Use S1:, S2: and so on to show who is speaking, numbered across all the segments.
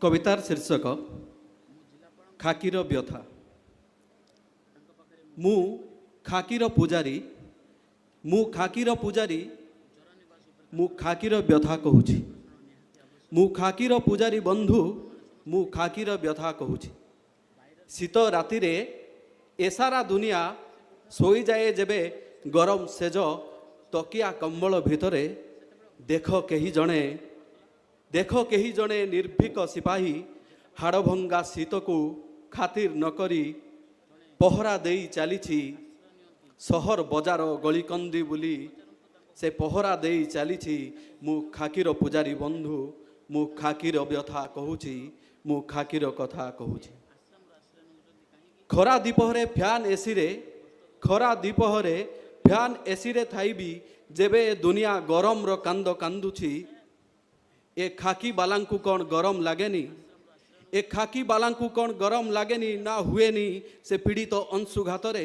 S1: कवितार शीर्षक खाकीर व्यथा। मु खाकीर पूजारी मु खाकीर पूजारी मु खाकीर व्यथा कहूछि। मु खाकीर पूजारी बंधु मु खाकीर व्यथा कहूछि। शीत राति रे एसारा दुनिया सोई जाए जेबे गरम सेज तकिया कंबल भितरे देख कही जणे निर्भीक सिपाही हाड़भंगा शीत को खातिर नकरी पहरा देई चलीछि। सहर बजार गलिकंदी बुली से पहरा देई चलीछि। मु खाकीर पूजारी बंधु मु खाकीर व्यथा कहूछि। मु खाकीर कथा कहूछि। खरा दीपहरे फैन एसी रे खरा दीपहरे फैन एसी रे थाई भी जेबे दुनिया गरम रो कांद कांदुछि। ए खाकी बालांकु कौन गरम लागेनी? ए खाकी बालांकु कौन गरम लागेनी? ना हुएनी से पीड़ित अंशुघात रे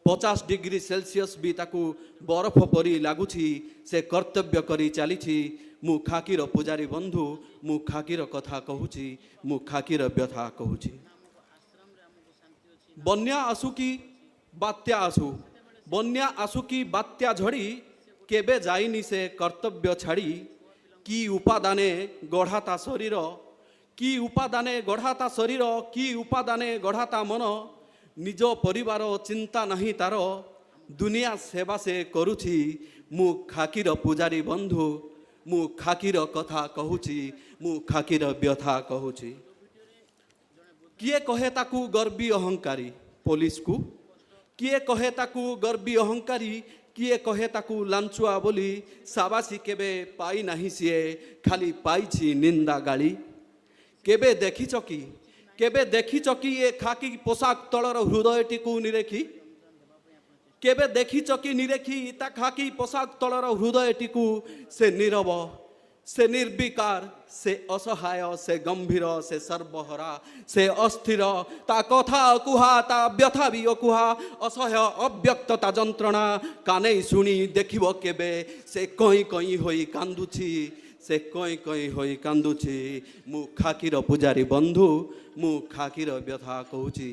S1: 50 डिग्री सेल्सियस भी ताकू बरफ परी लगुछि। से कर्तव्य करी चलीछि। मु खाकीर पूजारी बंधु मु खाकीर कथा कहूछि। मु खाकीर व्यथा कहूछि। बन्या आसु की बात्या आसु बन्या आसु की बात्या झड़ी केबे जाइनी से कर्तव्य छाड़ी। की उपादाने गढ़ाता शरीर की उपादाने गढ़ाता शरीर की उपादाने गढ़ाता मन। निज परिवार चिंता नहीं तार दुनिया सेवा से करुछि। मु खाकीर पूजारी बंधु मु खाकीर कथा कहूछि। मु खाकीर व्यथा कहूछि। किए कहे ताकू गर्वी अहंकारी पुलिस को? किए कहे ताकू गर्वी अहंकारी? किए कहे ताकू लांचुआ बोली? साबासी केबे पाई नहीं सीए खाली पाइछि निंदा गाली। केबे देखिछ कि ए खाकी पोशाक तलर हृदयटी को निरेखी? केबे देखिछ कि निरेखी ता खाकी पोशाक तलर हृदयटी को? से नीरव से निर्विकार से असहाय से गंभीर से सर्वहरा से अस्थिर ता कथा अकुहा ता व्यथा भी अकुहा असह्य अव्यक्तता जंत्रणा काने शुणी देखिब केबे से कई कई होई कांदुछि। से कई कई होई कांदुछि। मु खाकीर पूजारी बंधु मु खाकीर व्यथा कहूछि।